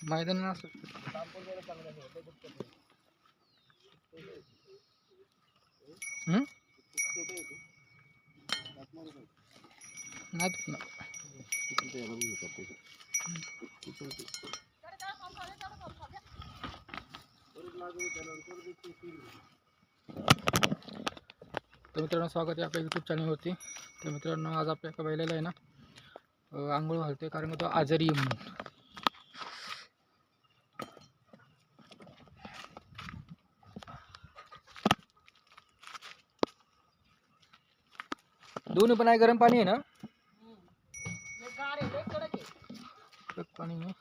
मैदान असं तर मित्रांनो स्वागत आहे आपल्या यूट्यूब चॅनलवरती. तर मित्रांनो आज आपल्या एका बैलाला आहे ना आंघोळ घालतोय, कारण तो आजारी आहे म्हणून. दोन्ही पण आहे, गरम पाणी आहे ना, पाणी आहे.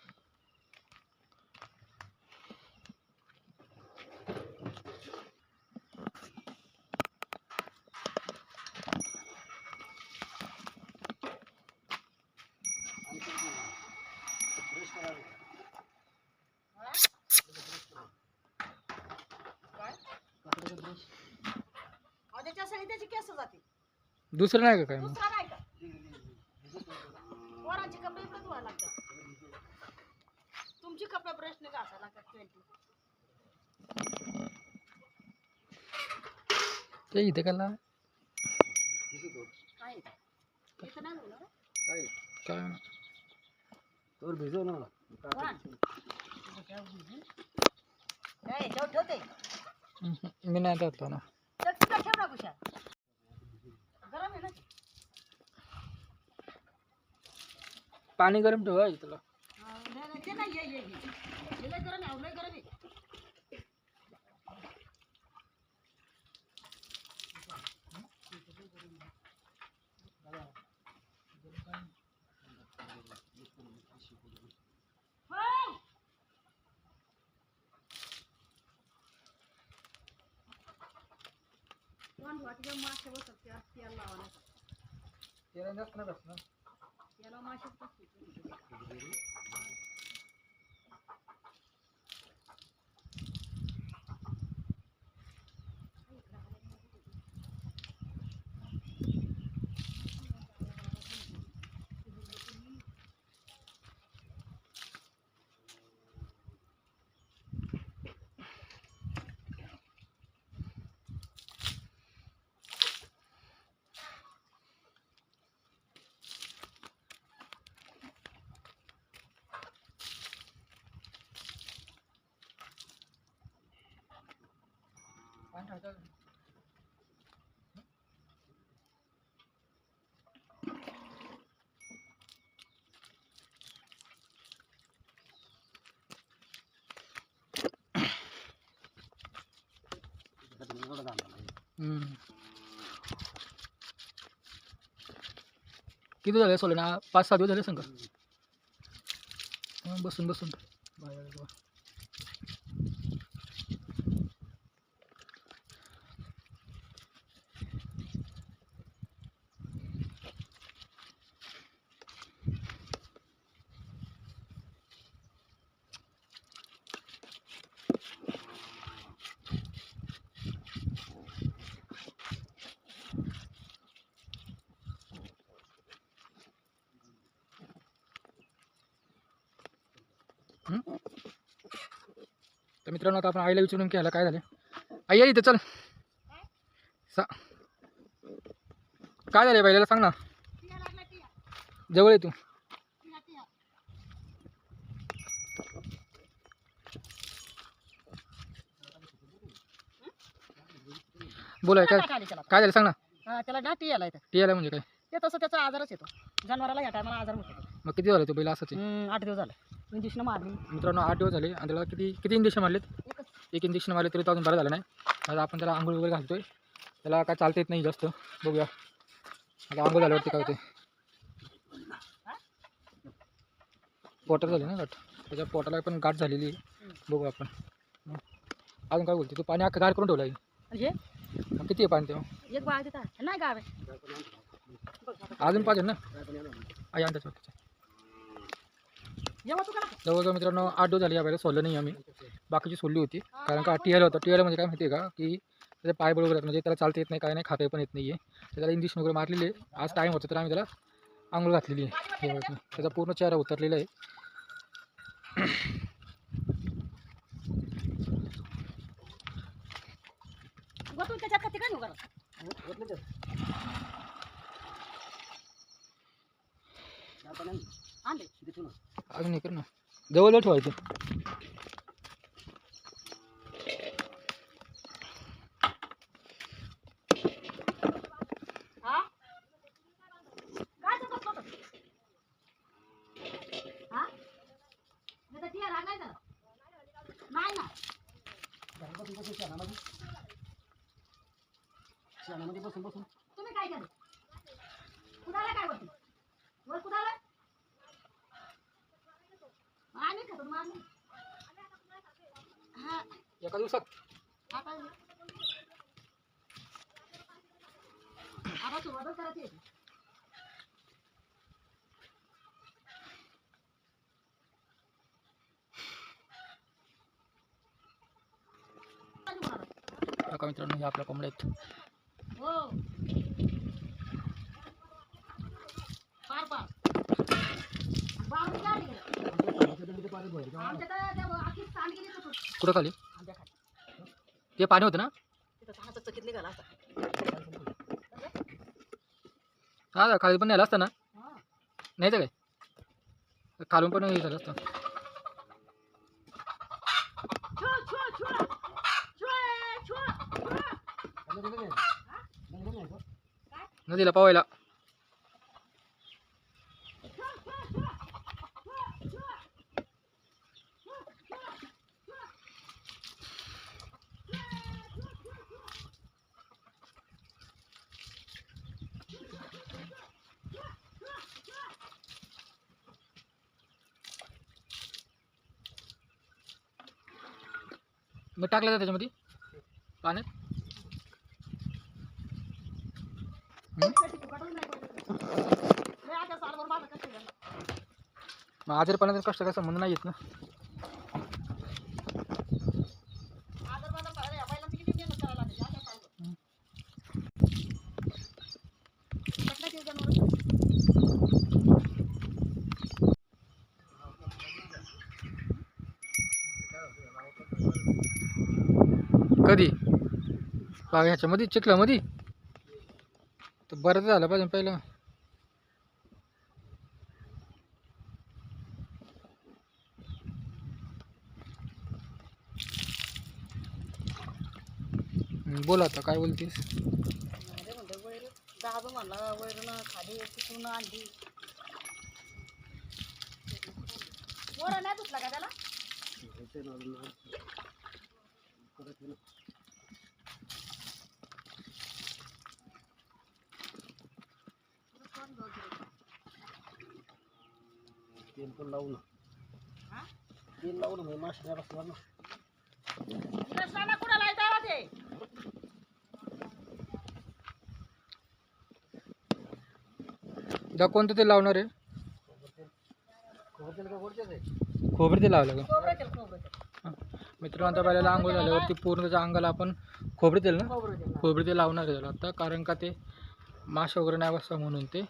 दुसरं नाही का काय मग? तुमची कपडे प्रश्न घासा लागतात 20 ते इथे का काय तर भिजव ना मी नाही जातो ना. पाणी गरम ठेवा तुला. किती झाले सोले ना, 5-6 दिवस झाले सांगा बसून बसून. तर मित्रांनो आता आपण आईला विचारून घ्यायला काय झाले. आई या इथे चल. काय झाले बैलाला सांग ना, जवळ आहे तू. बोलाय काय काय झालं सांग ना. त्याला ना टी आलाय. टी आला म्हणजे काय? ते तसं त्याचा आजारच येतो जनावराला. या टायमाला आजार होतो. मग किती झालं तो बैल असंच? 8 दिवस झाले. इंजेक्शन मारली मित्रांनो, 8 दिवस झाले. आणि त्याला किती इंजेक्शन मारलेत? एक इंजेक्शन मारले तरी तो अजून बरं झालं नाही. आता आपण त्याला आंघोळ वगैरे घालतोय. त्याला काय चालता येत नाही जास्त. बघूया आता आंघोळ झाल्यावरती काय होते. पोटात झाली ना गाठ, त्याच्या पोटाला पण गाठ झालेली. बघू आपण अजून काय बोलते. तू पाणी अख्खं गार करून ठेवलं आहे. किती आहे पाणी तेव्हा? एक बाळ देता नाही गाव अजून पाहिजे ना. आई आण त्याच्या जवळजवळ मित्रांनो 8 दिवस झाले. या बाहेर सोडलं नाही आम्ही. बाकीची सोडली होती, कारण का टी आला होता. टी आला म्हणजे काय माहिती आहे का, की त्याचे पाय बरोबर आहेत, म्हणजे त्याला चालता येत नाही, काय नाही, खाता पण येत नाही आहे. तर त्याला इंजेक्शन वगैरे मारलेले आहे. आज टाईम होता तर आम्ही त्याला आंघोळ घातलेली आहे. हे बघा, त्याचा पूर्ण चेहरा उतरलेला आहे. गोटून त्याच्यात कधी काय नुकरा आणले अजून हे कर ना, जवळ ठेवायचं. हा काय बसलो होतं हा नाही तर ती रागायचं नाही ना तुम्ही काय केलं कुणाला काय बोलते वर कुणाला आम्ही खातो मारली हा एका दिवसात आता आता सुरुवातच करायची आहे. बघा मित्रांनो, हे आपल्या कोंबड्या आहेत. हो पार पार बाळून गाडी गेलं. आमच्या तर त्या आखी सांड गेली तर कुठं खाली आमच्या खाली ते पाणी होतं ना. तिथं चहाचा चकीत निघाला असता हा खाली पण नेला असतं ना, हा नाही तर काय खालून पण हे झालं असतं. छुआ छुआ छुआ छुआ छुआ नदीला पावायला. मग टाकलं जातं त्याच्यामध्ये पाण्यात. मग आजारी पाण्याचा कष्ट काय संबंध नाही येत ना. कधी बाग ह्याच्यामध्ये चिखलामध्ये तर बरं झालं पाहिजे पहिलं. बोला आता काय बोलतेस. दाबू म्हणला वैरण खाली तिकडून आणली वरण नाही धुतला का त्याला तेल पण लावू ना, तेल लावू ना, माशाला बसला ना. रस्त्याला कुणाला येता ते दा कोणतं ते लावणार आहे. खोबरेल का गोडचेच आहे? खोबरं ते लावलं का. खोबरं तेल खोबरं तेल मित्रांनो, आता पहिल्याला आंघोळ झाल्यावरती पूर्ण त्याच्या अंगाला आपण खोबरे तेल ना, खोबरं तेल खोबरे तेल लावणार आहे त्याला आता, कारण का ते माश वगैरे नाही बसता म्हणून. ते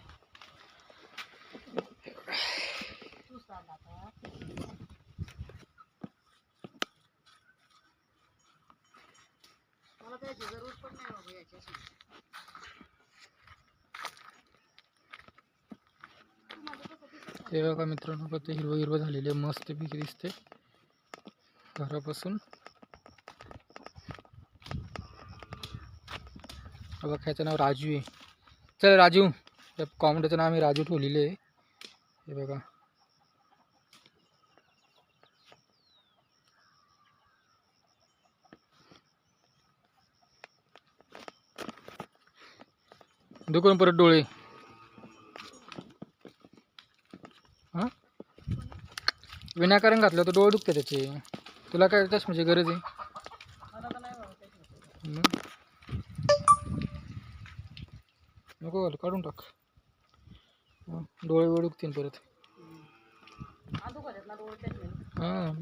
मला त्याची जरूर पण नाही बाबा याची ते बघा मित्रांनो, बघा ते हिरवं हिरवं झालेले मस्त पैकी दिसते घरापासून. बघा ह्याचं नाव राजू आहे. चल राजू, त्या कोंबड्याचं नाव आम्ही राजू ठेवलेले आहे. हे बघा दुकान परत डोळे. हां विनाकारण घातलं तर डोळे दुखते त्याचे. तुला काय चष्म्याची गरज आहे. मला तर नाही बाबा त्याची मग नको घालू, काढून टाक. डोळे दुखतील परत. आजू घालत ना डोळे त्यात नाही हां